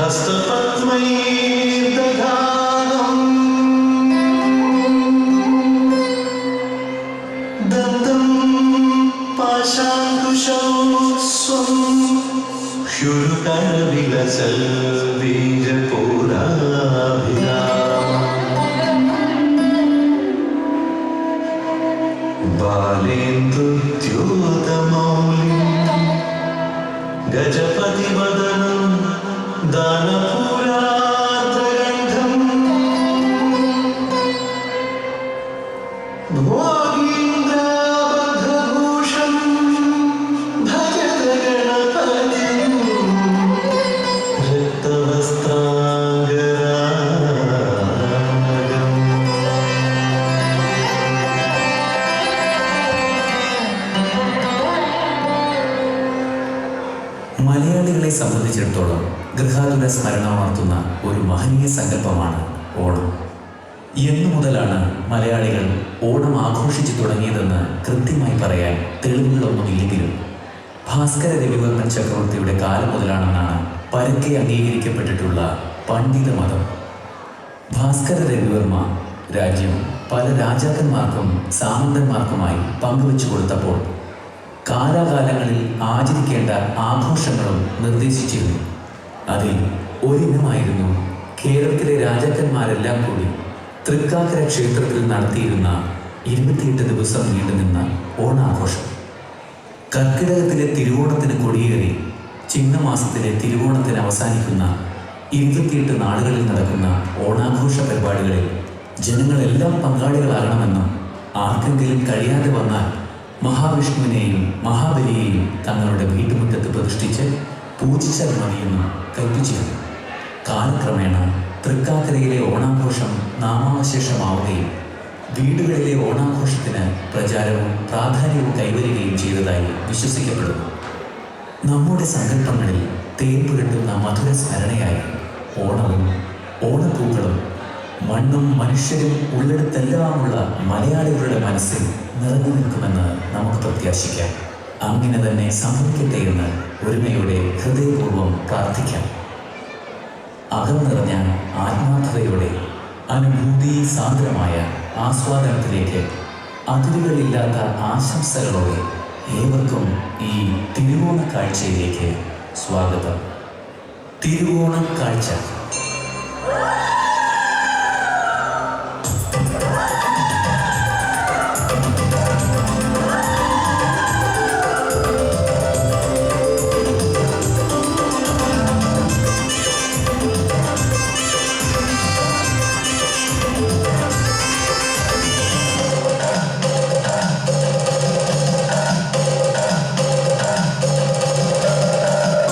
हस्तपद्मैर्दधानं दत्तं पाशाङ्कुशौ स्वं क्षुरुकरविलसल्बीजपूराभिरामम् बालेन्दुद्योतमौलिं गजपतिवदनं दानपूरात्रगन्धम् भोगीन्द्राबद्धभूषं भजत गणपतिं रक्तवस्त्राङ्गरागम्. മലയാളികളെ സംബന്ധിച്ചിടത്തോളം ഗൃഹാതുര സ്മരണ ഉണർത്തുന്ന ഒരു മഹനീയ സങ്കല്പമാണ് ഓണം. എന്നു മുതലാണ് മലയാളികൾ ഓണം ആഘോഷിച്ചു തുടങ്ങിയതെന്ന് കൃത്യമായി പറയാൻ തെളിവുകളൊന്നുമില്ലെങ്കിലും ഭാസ്കര രവിവർമ്മൻ ചക്രവർത്തിയുടെ കാലം മുതലാണെന്നാണ് പരക്കെ അംഗീകരിക്കപ്പെട്ടിട്ടുള്ള പണ്ഡിത മതം. ഭാസ്കര രവിവർമ്മ രാജ്യം പല രാജാക്കന്മാർക്കും സാമന്തന്മാർക്കുമായി പങ്കുവച്ചു കൊടുത്തപ്പോൾ കാലാകാലങ്ങളിൽ ആചരിക്കേണ്ട ആഘോഷങ്ങളും നിർദ്ദേശിച്ചിരുന്നു. അതിൽ ഒരിനമായിരുന്നു കേരളത്തിലെ രാജാക്കന്മാരെല്ലാം കൂടി തൃക്കാക്കര ക്ഷേത്രത്തിൽ നടത്തിയിരുന്ന 28 ദിവസം നീണ്ടുനിന്ന ഓണാഘോഷം. കർക്കിടകത്തിലെ തിരുവോണത്തിന് കൊടിയേറി ചിങ്ങമാസത്തിലെ തിരുവോണത്തിന് അവസാനിക്കുന്ന 28 നാളുകളിൽ നടക്കുന്ന ഓണാഘോഷ പരിപാടികളിൽ ജനങ്ങളെല്ലാം പങ്കാളികളാകണമെന്നും ആർക്കെങ്കിലും കഴിയാതെ വന്നാൽ മഹാവിഷ്ണുവിനെയും മഹാബലിയെയും തങ്ങളുടെ വീട്ടുമുറ്റത്ത് പ്രതിഷ്ഠിച്ച് പൂജിച്ചാൽ മതിയെന്നും കൽപ്പിച്ചിരുന്നു. കാലക്രമേണ തൃക്കാക്കരയിലെ ഓണാഘോഷം നാമാവശേഷമാവുകയും വീടുകളിലെ ഓണാഘോഷത്തിന് പ്രചാരവും പ്രാധാന്യവും കൈവരികയും ചെയ്തതായി വിശ്വസിക്കപ്പെടുന്നു. നമ്മുടെ സങ്കല്പങ്ങളിൽ തേൻ പുരട്ടുന്ന മധുര സ്മരണയായി ഓണവും ഓണപ്പൂക്കളും മണ്ണും മനുഷ്യരും ഉള്ളിടത്തെല്ലാമുള്ള മലയാളികളുടെ മനസ്സിൽ നിറഞ്ഞു നിൽക്കുമെന്ന് നമുക്ക് പ്രത്യാശിക്കാം. അങ്ങനെ തന്നെ സംഭവിക്കട്ടെ എന്ന് ഒരുമയോടെ ഹൃദയപൂർവ്വം പ്രാർത്ഥിക്കാം. അകം നിറഞ്ഞ ആത്മാർത്ഥതയോടെ അനുഭൂതി സാന്ദ്രമായ ആസ്വാദനത്തിലേക്ക് അതിരുകളില്ലാത്ത ആശംസകളോടെ ഏവർക്കും ഈ തിരുവോണ കാഴ്ചയിലേക്ക് സ്വാഗതം. തിരുവോണ കാഴ്ച.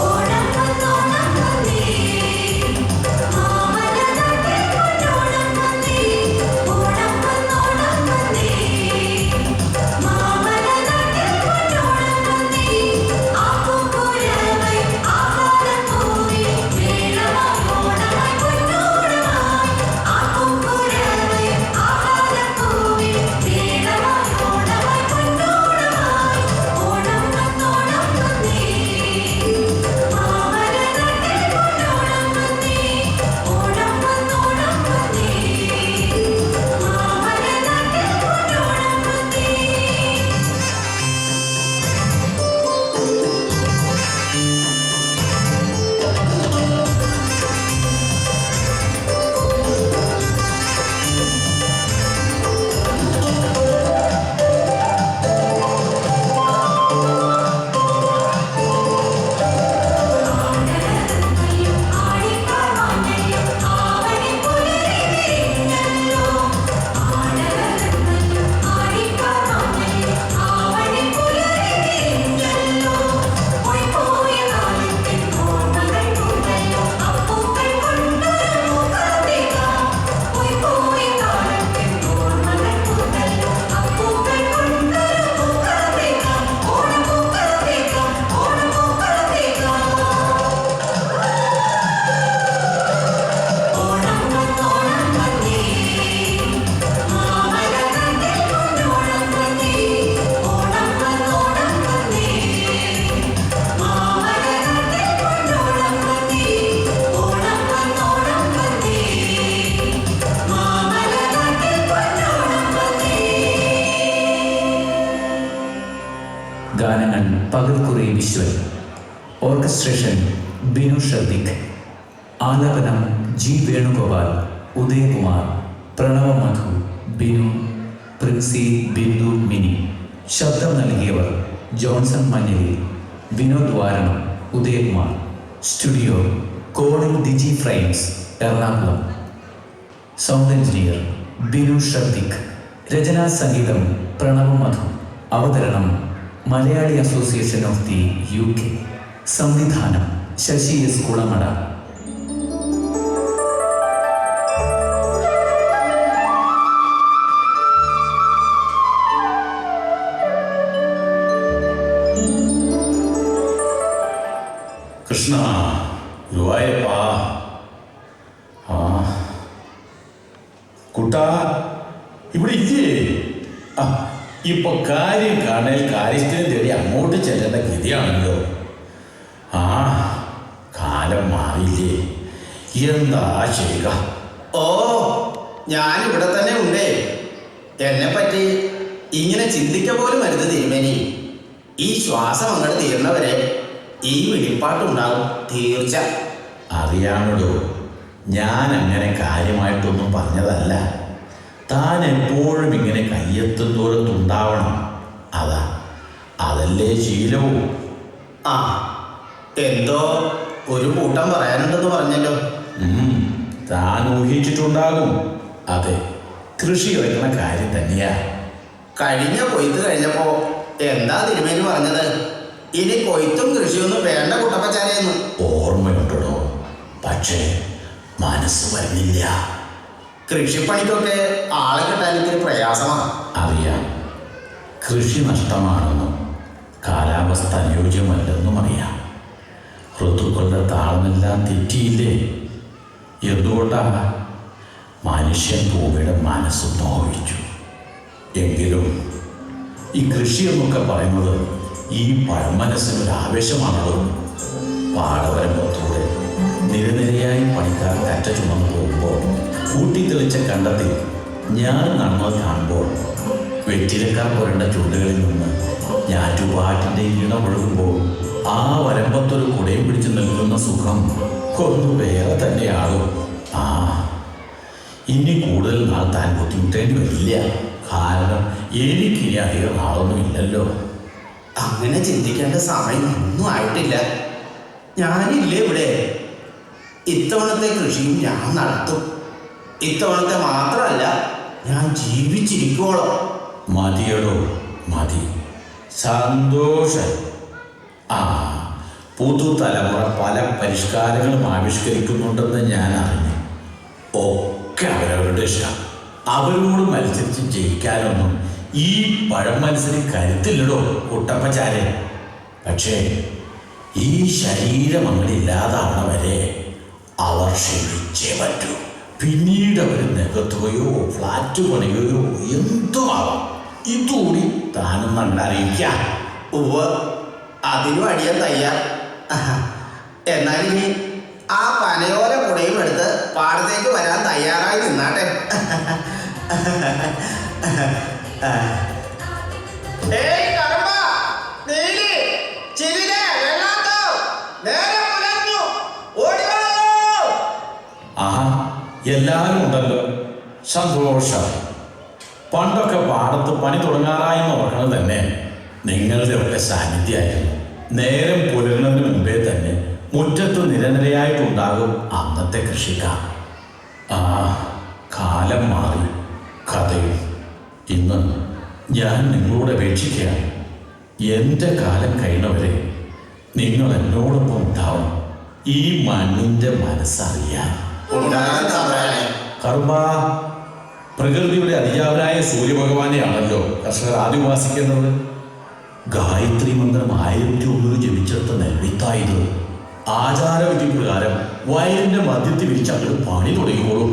ഓണം വന്നോണം വന്നേ മാമല വിശ്വൻ. ഓർക്കസ്ട്രേഷൻ ബിനു ഷർദിക്. ആലാപനം ജി വേണുഗോപാൽ, ഉദയകുമാർ, പ്രണവ മധു, ബിനു, പ്രിൻസി, ബിന്ദു, മിനി. ശബ്ദം നൽകിയവർ ജോൺസൺ മഞ്ഞലി, വിനോദ് വാരണം, ഉദയകുമാർ. സ്റ്റുഡിയോ കോഡിൽ Digi Frames, Ernakulam. Sound engineer Binu Shardik. രചനാ സംഗീതം പ്രണവ മധു. അവതരണം Malayali association of the UK. സംവിധാനം ശശി എസ് കുളമട. കൃഷ്ണ, ഗുരുവായൂരപ്പാ. ആ കുട്ടാ, ഇവിടെ ഇല്ലേ? ആ, ഇപ്പൊ കാര്യം കാണാൻ കാര്യസ്ഥനെ തേടി അങ്ങോട്ട് ചെല്ലേണ്ട ഗതിയാണല്ലോ. ആ, കാലം മാറിയില്ലേ? എന്താ ചെയ്യുക? ഓ, ഞാനിവിടെ തന്നെ ഉണ്ടേ. എന്നെ പറ്റി ഇങ്ങനെ ചിന്തിക്ക പോലും വരുത് തിരുമേനി. ഈ ശ്വാസം അങ്ങോട്ട് തീർന്നവരെ ഈ വെളിപ്പാട്ടുണ്ടാകും തീർച്ച. അറിയാമല്ലോ, ഞാൻ അങ്ങനെ കാര്യമായിട്ടൊന്നും പറഞ്ഞതല്ല. താൻ എപ്പോഴും ഇങ്ങനെ കയ്യെത്തും ദൂരത്തുണ്ടാവണം. അതല്ലേ ശീലവും. ആ, എന്തോ ഒരു കൂട്ടം പറയാനുണ്ടെന്ന് പറഞ്ഞല്ലോ. താൻ ഊഹിച്ചിട്ടുണ്ടാകും. അതെ, കൃഷി ഇറക്കുന്ന കാര്യം തന്നെയാ. കഴിഞ്ഞ കൊയ്ത്ത് കഴിഞ്ഞപ്പോ എന്താ തിരുമേനി പറഞ്ഞത്? ഇനി കൊയ്ത്തും കൃഷിയൊന്നും വേണ്ട കുട്ടപ്പച്ചാരെയെന്ന്. ഓർമ്മയുണ്ടോ? പക്ഷേ മനസ്സ് വരുന്നില്ല. കൃഷിപ്പണിക്കൊക്കെ ആളെ കിട്ടാൻ ഇത്തിരി പ്രയാസമാണ്. അറിയാം, കൃഷി നഷ്ടമാണെന്നും കാലാവസ്ഥ അനുയോജ്യമല്ലെന്നും അറിയാം. ഋതുക്കളുടെ താളമെല്ലാം തെറ്റിയില്ലേ? എന്തുകൊണ്ടാണ്? മനുഷ്യൻ ഭൂമിയുടെ മനസ്സ് നോവിച്ചു. എങ്കിലും ഈ കൃഷി എന്നൊക്കെ പറയുന്നത് ഈ പഴമനസ്സിനൊരു ആവേശമാണല്ലോ. പാടവരമ്പത്തൂടെ നിരനിരയായി പണിക്കാർ കറ്റ ചുമന്നു പോകുമ്പോൾ കൂട്ടിത്തെളിച്ച കണ്ടെത്തി ഞാൻ നടന്നത് കാണുമ്പോൾ വെറ്റിലക്കാർ പുരണ്ട ചുണ്ടുകളിൽ നിന്ന് ഞാറ്റുപാട്ടിൻ്റെ ഈണമൊഴുകുമ്പോൾ ആ വരമ്പത്തൊരു കുടയും പിടിച്ച് നിൽക്കുന്ന സുഖം ഒന്ന് വേറെ തന്നെയാകും. ആ, ഇനി കൂടുതൽ നാൾ താൻ ബുദ്ധിമുട്ടേണ്ടി വരില്ല. കാരണം എനിക്കിനി അധികം നാളൊന്നും ഇല്ലല്ലോ. അങ്ങനെ ചിന്തിക്കേണ്ട സമയം ഒന്നും ആയിട്ടില്ല. ഞാനില്ലേ ഇവിടെ. ഇത്തവണത്തെ കൃഷിയും ഞാൻ നടത്തും. ഇത്തവണത്തെ മാത്രമല്ല, ഞാൻ ജീവിച്ചിരിക്കോളോ. മതിയടോ, മതി. സന്തോഷം. ആ, പുതുതലമുറ പല പരിഷ്കാരങ്ങളും ആവിഷ്കരിക്കുന്നുണ്ടെന്ന് ഞാൻ അറിഞ്ഞു. ഒക്കെ അവരവരുടെ ഇഷ്ടം. അവരോട് മത്സരിച്ച് ജയിക്കാനൊന്നും ഈ പഴമത്സരി കരുത്തില്ലടോ കുട്ടപ്പച്ചാരെ. പക്ഷേ ഈ ശരീരം അങ്ങനെ ഇല്ലാതാവണ വരെ അവർ ക്ഷമിച്ചേ പറ്റൂ. പിന്നീട് അവർ നികത്തുകയോ ഫ്ലാറ്റ് പണിയുകയോ എന്തുമാവാം. ഇതുകൂടി താനും കണ്ടറിയിക്കാം. ഉവ്വ്, അതിനും അടിയാൻ തയ്യാർ. എന്നാലിനി ആ പനയോല കുടയും എടുത്ത് പാടത്തേക്ക് വരാൻ തയ്യാറായി നിന്നാട്ടെ. ആഹാ, എല്ലാവരും ഉണ്ടല്ലോ. സന്തോഷം. പണ്ടൊക്കെ പാടത്ത് പണി തുടങ്ങാറായെന്ന് ഓർക്കണത് തന്നെ നിങ്ങളുടെ ഒക്കെ സാന്നിധ്യമായിരുന്നു. നേരം പുലരുന്നതിന് മുമ്പേ തന്നെ മുറ്റത്ത് നിരനിരയായിട്ടുണ്ടാകും അന്നത്തെ കൃഷിക്കാർ. ആ, കാലം മാറി, കഥയും. ഇന്ന് ഞാൻ നിങ്ങളോട് അപേക്ഷിക്കുകയാണ്. എൻ്റെ കാലം കഴിഞ്ഞവരെ നിങ്ങൾ എന്നോടൊപ്പം ഉണ്ടാവണം. ഈ മണ്ണിൻ്റെ മനസ്സറിയാൻ. കർമ്മ, പ്രകൃതിയുടെ അതിജാവനായ സൂര്യഭഗവാനെയാണല്ലോ കർഷകർ ആദ്യം ഉപാസിക്കുന്നത്. ഗായത്രി മന്ത്രം 1001 ജപിച്ചെടുത്ത നെൽവിത്തായത്. ആചാരവിധി പ്രകാരം വയലിന്റെ മധ്യത്തിൽ വെച്ച് അങ്ങോട്ട് പണി തുടങ്ങിക്കോളും.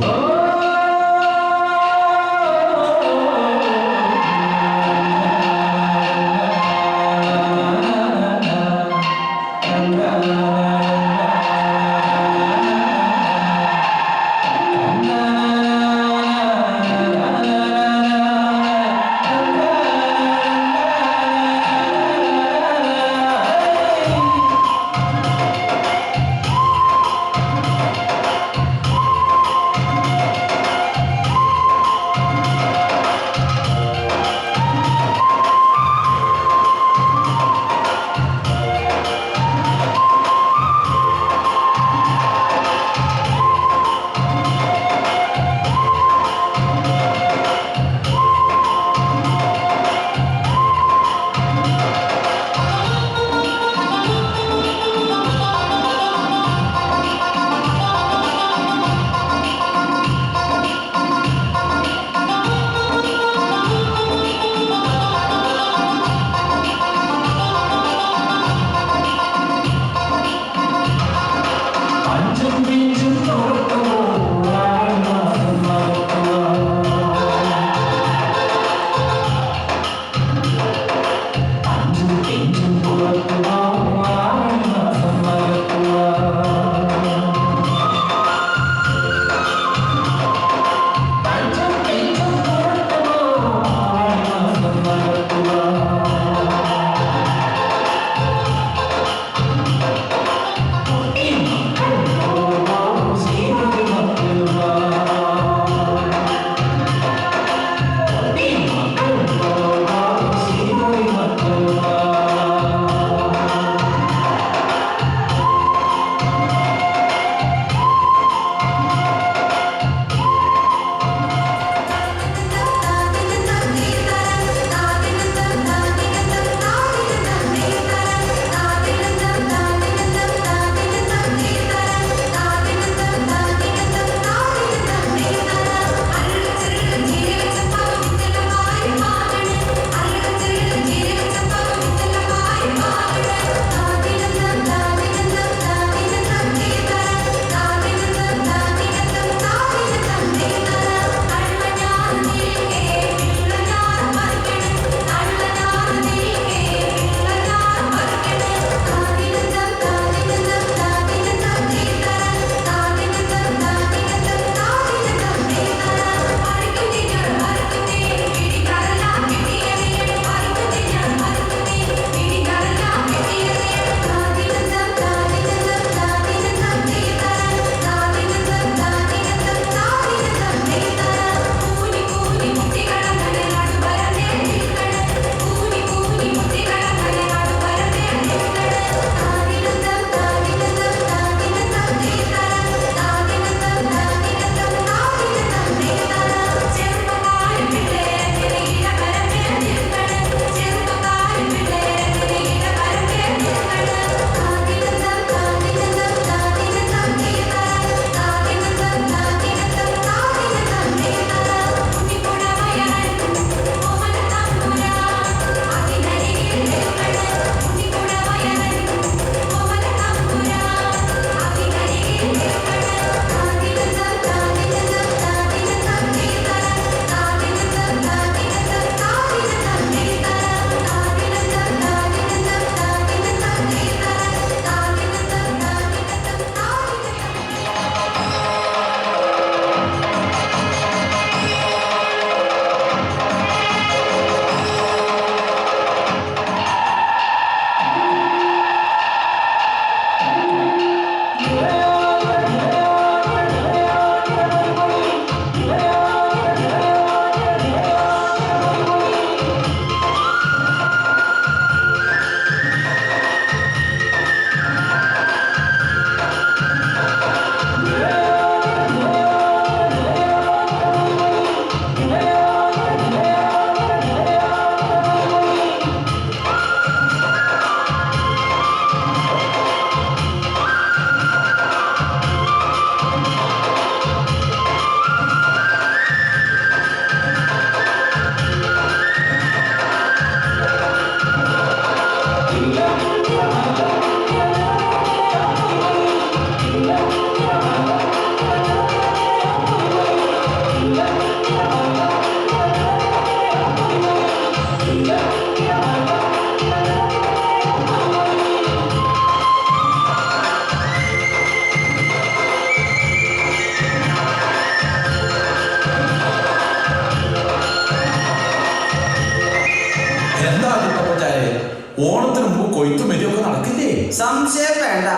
ഓണത്തിന് മുമ്പ് കൊയ്ത്തും മെതിയൊക്കെ നടക്കില്ലേ? സംശയം വേണ്ട,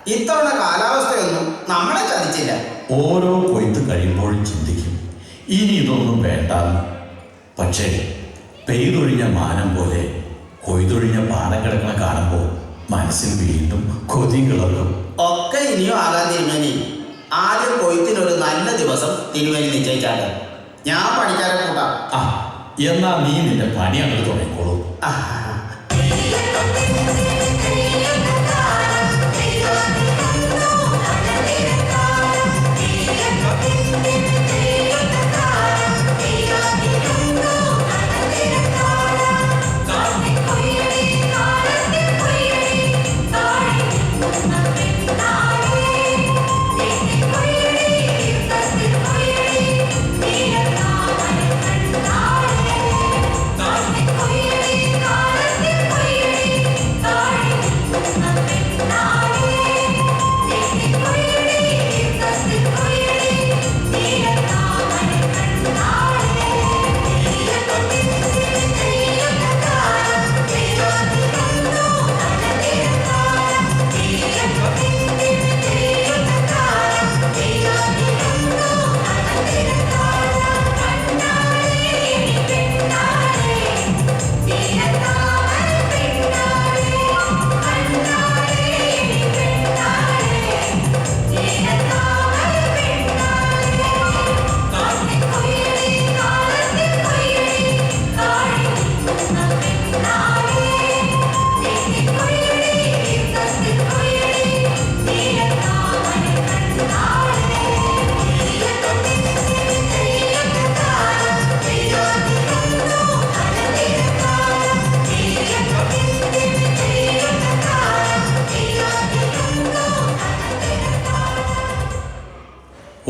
ഇത്തവണ കാലാവസ്ഥയൊന്നും നമ്മളെ ചതിച്ചില്ല. ഓരോ കൊയ്ത്ത് കഴിയുമ്പോഴും ചിന്തിക്കും ഇനി ഇതൊന്നും വേണ്ട. പക്ഷേ പെയ്തൊഴിഞ്ഞ മാനം പോലെ കൊയ്തൊഴിഞ്ഞ പാടം കിടക്കണ കാണുമ്പോൾ മനസ്സിൽ വീണ്ടും കൊതി കിളർക്കും. ഒക്കെ ഇനിയും ആകാൻ തിരുമേനി. ആദ്യം കൊയ്ത്തിനൊരു നല്ല ദിവസം തിരുമേനി നിശ്ചയിച്ചാണ്. ഞാൻ പണിക്കാരെ കൂട്ടാം. ആ, എന്നാ നീ നിന്റെ പണി അങ്ങനെ തുടങ്ങിക്കോളൂ.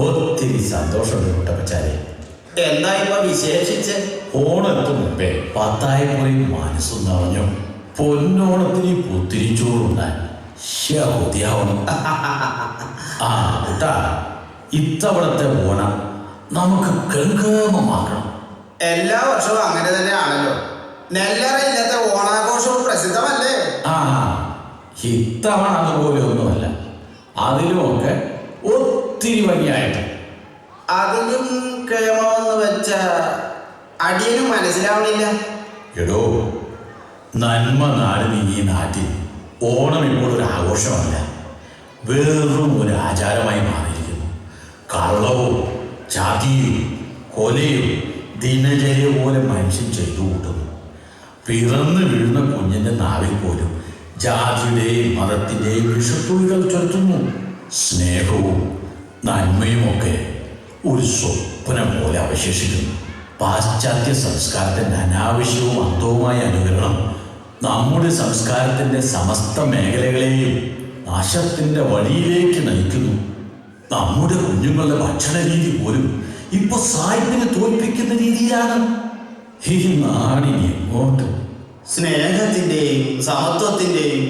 ഒത്തിരി സന്തോഷമുണ്ട് കുട്ടപ്പച്ചാരെ. എന്താ ഇപ്പൊ വിശേഷിച്ച്? ഓണത്തിന് മുമ്പേ പത്തായപ്പുറയും മനസ്സും നിറഞ്ഞു. പൊന്നോണത്തിന് പുത്തിരിച്ചോറുണ്ടാൻ കൊതിയാവണം. ആ കുട്ടാ, ഇത്തവണത്തെ ഓണം നമുക്ക് ഗംഗാമമാക്കണം. എല്ലാ വർഷവും അങ്ങനെ തന്നെയാണല്ലോ. നെല്ലറയില്ലാത്ത ഓണാഘോഷവും പ്രസിദ്ധമല്ലേ? ആ, ഇത്തവണ അതുപോലെ ഒന്നുമല്ല. അതിലുമൊക്കെ ഒത്തിരി ഭംഗിയായിട്ട്. അതിലും കേമമെന്ന് വെച്ച അടിയനും മനസ്സിലാവണില്ല. എടോ, നന്മ നാടിന് ഈ നാട്ടിൽ ഓണം ഇപ്പോൾ ഒരു ആഘോഷമല്ല, വെറും ഒരു ആചാരമായി മാറിയിരിക്കുന്നു. കള്ളവും ചതിയും കൊലയും ദിനചര്യ പോലെ മനുഷ്യൻ ചെയ്തു കൂട്ടുന്നു. പിറന്നു വീഴുന്ന കുഞ്ഞിൻ്റെ നാവിൽ പോലും ജാതിയുടെയും മതത്തിൻ്റെയും വിഷത്തുള്ളികൾ ചൊലുത്തുന്നു. സ്നേഹവും നന്മയുമൊക്കെ ഒരു സ്വപ്നം പോലെ അവശേഷിക്കുന്നു. പാശ്ചാത്യ സംസ്കാരത്തിൻ്റെ അനാവശ്യവും അന്ധവുമായ അനുകരണം നമ്മുടെ സംസ്കാരത്തിൻ്റെ സമസ്ത മേഖലകളെയും നാശത്തിൻ്റെ വഴിയിലേക്ക് നയിക്കുന്നു. നമ്മുടെ കുഞ്ഞുങ്ങളുടെ ഭക്ഷണ രീതി പോലും ഇപ്പൊ സായിപ്പിനെ തോൽപ്പിക്കുന്ന രീതിയിലാണ്. ഈ നാടിനി എങ്ങോട്ട്? സ്നേഹത്തിൻ്റെയും സമത്വത്തിൻ്റെയും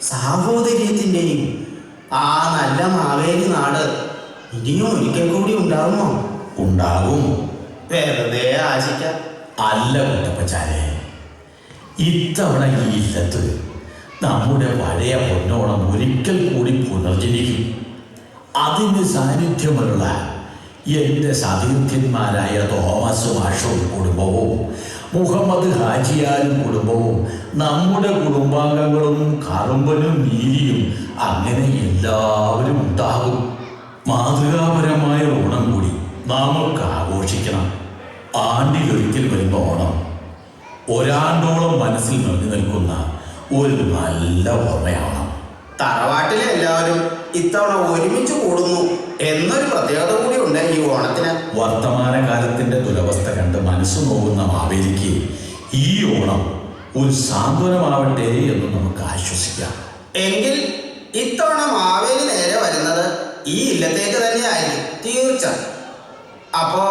സാഹോദര്യത്തിൻ്റെയും ആ നല്ല മാവേലി നാട് ഇനിയും ഒരിക്കൽ കൂടി ഉണ്ടാകുമോ? ഉണ്ടാകും. വെറുതെ ആശിക്കാം. അല്ല കുട്ടപ്പച്ചാരെ, ഇത്തവണ ഈ ഇല്ലത്ത് നമ്മുടെ പഴയ പൊന്നോണം ഒരിക്കൽ കൂടി പുനർജനിക്കും. അതിന് സാന്നിധ്യമുള്ള എൻ്റെ സതീർത്ഥ്യന്മാരായ തോമസ് മാഷവും കുടുംബവും മുഹമ്മദ് ഹാജിയാരും കുടുംബവും നമ്മുടെ കുടുംബാംഗങ്ങളും കറുമ്പനും നീലിയും അങ്ങനെ എല്ലാവരും ഉണ്ടാകും. മാതൃകാപരമായ ഓണം കൂടി നമുക്ക് ആഘോഷിക്കണം. ആണ്ടിലൊരിക്കൽ വരുന്ന ഓണം ഒരാണ്ടോളം മനസ്സിൽ നിറഞ്ഞു നിൽക്കുന്ന ഒരു നല്ല ഓർമ്മയാവണം. തറവാട്ടിലെ എല്ലാവരും ഇത്തവണ ഒരുമിച്ച് കൂടുന്നു എന്നൊരു പ്രത്യേകത കൂടി ഉണ്ട് ഈ ഓണത്തിന്. വർത്തമാനകാലത്തിന്റെ ദുരവസ്ഥ കണ്ട് മനസ്സു നോക്കുന്ന മാവേലിക്ക് ഈ ഓണം ഒരു സാന്ത്വനമാവട്ടെ എന്ന് നമുക്ക് ആശ്വസിക്കാം. എങ്കിൽ ഇത്തവണ മാവേലി നേരെ വരുന്നത് ഈ ഇല്ലത്തേക്ക് തന്നെയായിരിക്കും തീർച്ച. അപ്പോ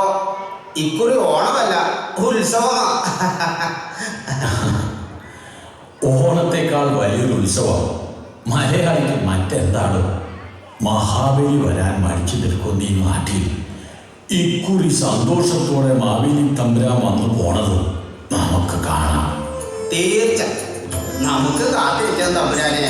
ഇക്കുറി ഓണമല്ല, ഉത്സവമാ. ഓണത്തെക്കാൾ വലിയൊരു ഉത്സവം മലയാളിക്ക് മറ്റെന്താണ്? മഹാബലി വരാൻ മടിച്ചു നിൽക്കുന്ന ഈ നാട്ടിൽ ഇക്കുറി സന്തോഷത്തോടെ മാവേലി തമ്പുരാൻ വന്നു പോണത് നമുക്ക് കാണാം. തീർച്ച നമുക്ക് കാത്തിരിക്കാൻ തമ്പുരാനെ.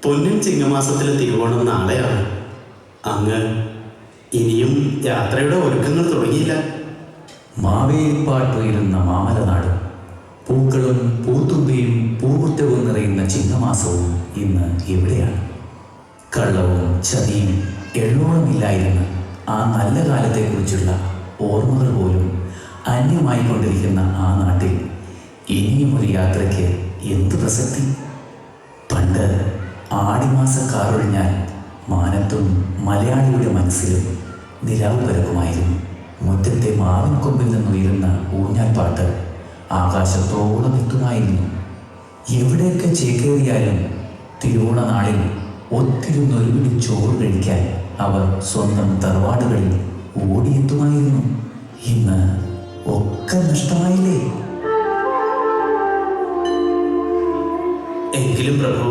പൊന്നിൻ ചിങ്ങമാസത്തിലെ തിരുവോണം നാളെയാണ്. അങ്ങ് ഇനിയും യാത്രയുടെ ഒരുക്കങ്ങൾ തുടങ്ങിയില്ല. മാവേലിപ്പാട്ടുയരുന്ന മാമലനാട്, പൂക്കളും പൂത്തുമ്പിയും പൂമുറ്റവും നിറയുന്ന ചിങ്ങമാസവും ഇന്ന് എവിടെയാണ്? കള്ളവും ചതിയും എള്ളോളമില്ലായിരുന്ന ആ നല്ല കാലത്തെക്കുറിച്ചുള്ള ഓർമ്മകൾ പോലും അന്യമായിക്കൊണ്ടിരിക്കുന്ന ആ നാട്ടിൽ ഇനിയും ഒരു യാത്രയ്ക്ക് എന്ത് പ്രസക്തി? പണ്ട് ആടിമാസക്കാറൊഴിഞ്ഞാൽ മാനത്തും മലയാളിയുടെ മനസ്സിലും നിലാവ് പരക്കുമായിരുന്നു. മുറ്റത്തെ മാവിൻ കൊമ്പിൽ നിന്നുയരുന്ന ഊഞ്ഞാൽപ്പാട്ട് ആകാശത്തോളം എത്തുമായിരുന്നു. എവിടെയൊക്കെ ചേക്കേറിയാലും തിരുവോണ നാളിൽ ഒത്തിരുന്നൊരു പിടി ചോറ് കഴിക്കാൻ അവർ സ്വന്തം തറവാടുകളിൽ ഓടിയെത്തുമായിരുന്നു. ഇന്ന് ഒക്കെ നഷ്ടമായില്ലേ? എങ്കിലും പ്രഭു,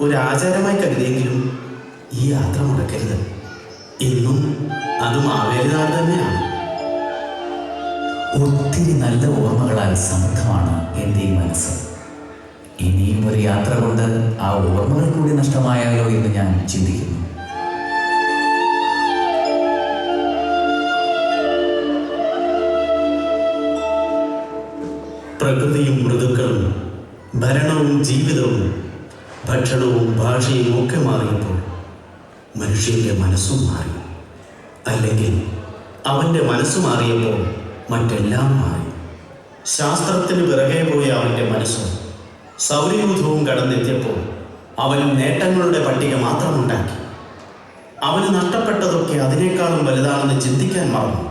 ഒരു ആചാരമായി കരുതിയെങ്കിലും ഈ യാത്ര മുടക്കരുത്. ഇന്നും അത് മാവേലി നാട് തന്നെയാണ്. ഒത്തിരി നല്ല ഓർമ്മകളാൽ സമൃദ്ധമാണ് എൻ്റെ ഈ മനസ്സ്. ഇനിയും ഒരു യാത്ര കൊണ്ട് ആ ഓർമ്മകൾ കൂടി നഷ്ടമായാലോ എന്ന് ഞാൻ ചിന്തിക്കുന്നു. പ്രകൃതിയും ഋതുക്കളും ഭരണവും ജീവിതവും ഭക്ഷണവും ഭാഷയും ഒക്കെ മാറിയപ്പോൾ മനുഷ്യൻ്റെ മനസ്സും മാറി. അല്ലെങ്കിൽ അവൻ്റെ മനസ്സ് മാറിയപ്പോൾ മറ്റെല്ലാം മാറി. ശാസ്ത്രത്തിന് പിറകെ പോയ അവൻ്റെ മനസ്സും സൗരയൂഥവും കടന്നെത്തിയപ്പോൾ അവൻ നേട്ടങ്ങളുടെ പട്ടിക മാത്രമുണ്ടാക്കി. അവന് നഷ്ടപ്പെട്ടതൊക്കെ അതിനേക്കാളും വലുതാണെന്ന് ചിന്തിക്കാൻ മറന്നു.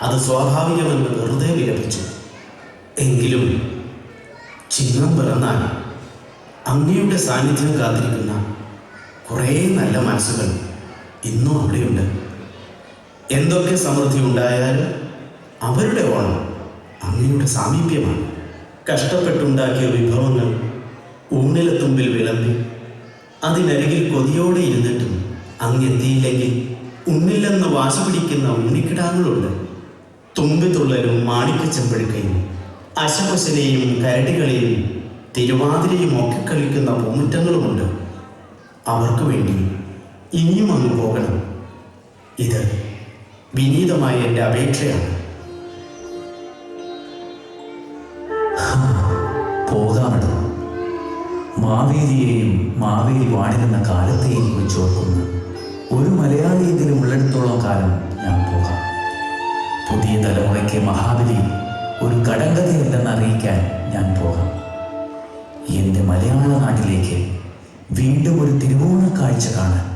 അത് സ്വാഭാവികമെന്ന് വെറുതെ വിലപിച്ചു. എങ്കിലും ചിങ്ങം പിറന്നാൽ അങ്ങയുടെ സാന്നിധ്യം കാത്തിരിക്കുന്ന കുറേ നല്ല മനസ്സുകൾ ഇന്നും അവിടെയുണ്ട്. എന്തൊക്കെ സമൃദ്ധി ഉണ്ടായാലും അവരുടെ ഓണം അങ്ങയുടെ സാമീപ്യമാണ്. കഷ്ടപ്പെട്ടുണ്ടാക്കിയ വിഭവങ്ങൾ ഊണിലത്തുമ്പിൽ വിളമ്പി അതിനരികിൽ കൊതിയോടെ ഇരുന്നിട്ടും അങ്ങെത്തിയില്ലെങ്കിൽ ഉണ്ണില്ലെന്ന് വാശി പിടിക്കുന്ന ഉണ്ണിക്കിടാങ്ങളുണ്ട്. തുമ്പിത്തുള്ളലും മാണിക്കച്ചെമ്പഴുക്കയും അശപശനെയും കരടികളെയും തിരുവാതിരയും ഒക്കെ കളിക്കുന്ന പൂമുറ്റങ്ങളുമുണ്ട്. അവർക്ക് വേണ്ടി ഇനിയും അങ്ങ് പോകണം. ഇത് വിനീതമായ എൻ്റെ അപേക്ഷയാണ്. പോകാമടോ. മാവേലിയെയും മാവേലി വാണിരുന്ന കാലത്തെയും കുറിച്ചോർക്കുന്ന ഒരു മലയാളിയെങ്കിലും ഉള്ളിടത്തോളം കാലം ഞാൻ പോകാം. പുതിയ തലമുറയ്ക്ക് മഹാബലി ഒരു കടങ്കഥയല്ലെന്ന് അറിയിക്കാൻ ഞാൻ പോകാം. എൻ്റെ മലയാള നാട്ടിലേക്ക് വീണ്ടും ഒരു തിരുവോണ കാഴ്ച കാണാൻ.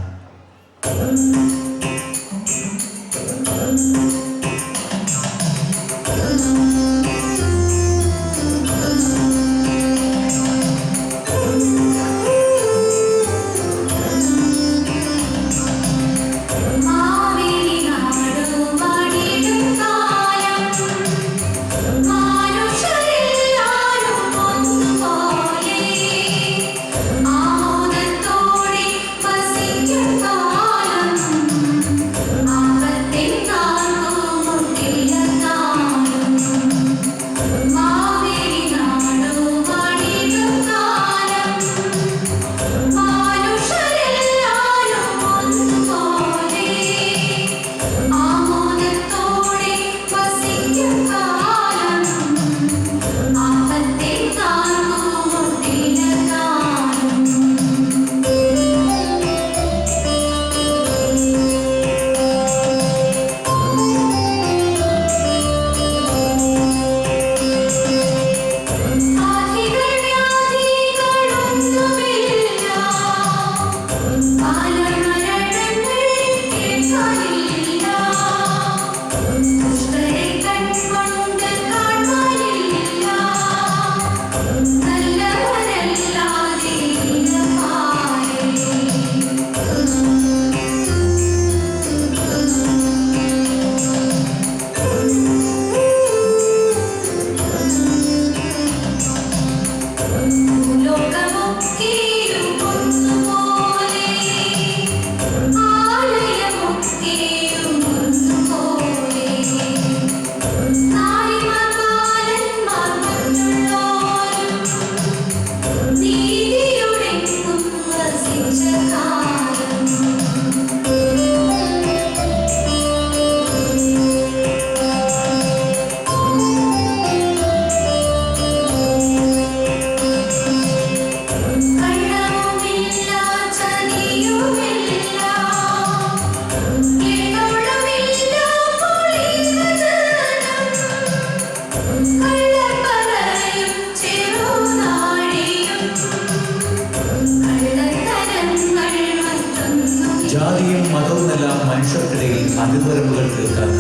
ജാതിയും മതവുമെല്ലാം മനുഷ്യർക്കിടയിൽ അതിർവരമ്പുകൾ തീർക്കാത്ത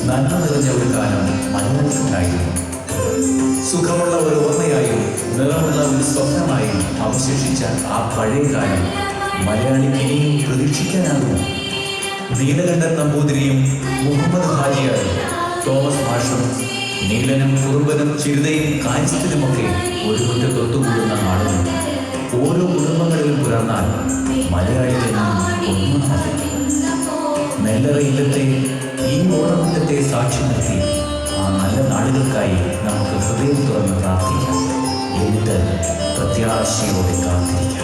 നന്മ നിറഞ്ഞ ഒരു കാലം മലയാളത്തിലുണ്ടായിരുന്നു. സുഖമുള്ള ഒരു ഓർമ്മയായും നിറമുള്ള ഒരു സ്വപ്നമായും അവശേഷിച്ച ആ പഴയ കാലം മലയാളിക്ക് ഇനിയും പ്രതീക്ഷിക്കാനാകുമോ? നീലകണ്ഠൻ നമ്പൂതിരിയും മുഹമ്മദ് ഹാജിയാരും തോമസ് മാഷും നീലനും കുറുമ്പനും ചിരുതയും കായസ്ഥിലുമൊക്കെ ഒരു മുറ്റത്തൊത്തുകൂടുന്ന നാടുകൾ ഓരോ കുടുംബങ്ങളിലും പുലർന്നാൽ മലയാളികളെന്നും ഒന്നുമല്ല. നെല്ലറ ഇല്ലത്തെ ഈ ഓണമുറ്റത്തെ സാക്ഷി നിർത്തി ആ നല്ല നാടുകൾക്കായി നമുക്ക് ഹൃദയം തുറന്ന് പ്രാർത്ഥിക്കാം. എന്നിട്ട് പ്രത്യാശയോടെ കാത്തിരിക്കാം.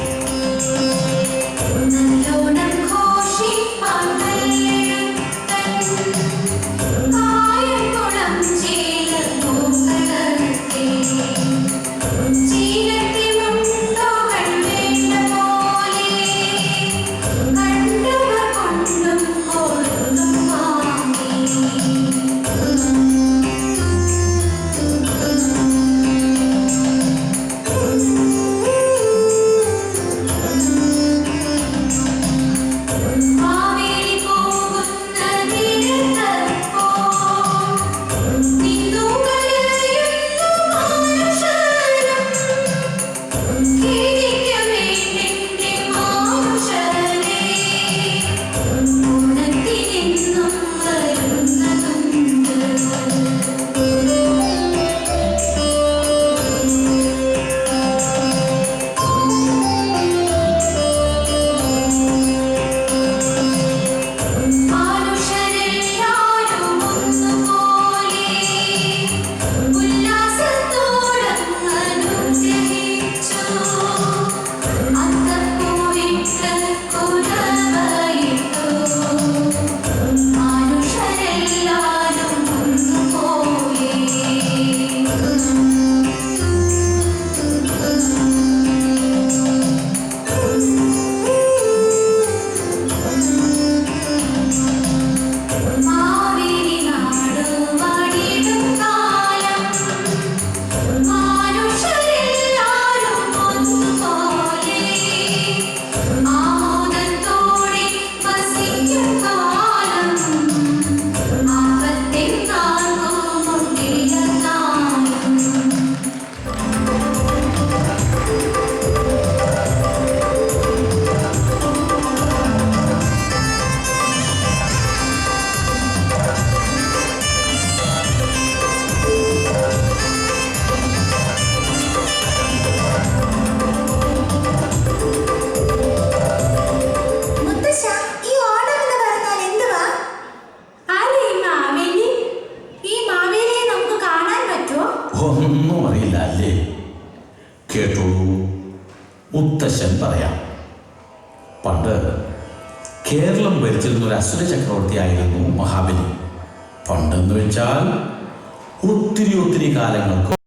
ഒന്നും അറിയില്ല അല്ലേ? കേട്ടോളൂ, മുത്തശ്ശൻ പറയാം. പണ്ട് കേരളം ഭരിച്ചിരുന്ന ഒരു അസുര ചക്രവർത്തിയായിരുന്നു മഹാബലി. പണ്ടെന്ന് വെച്ചാൽ ഒത്തിരി കാലങ്ങൾക്ക്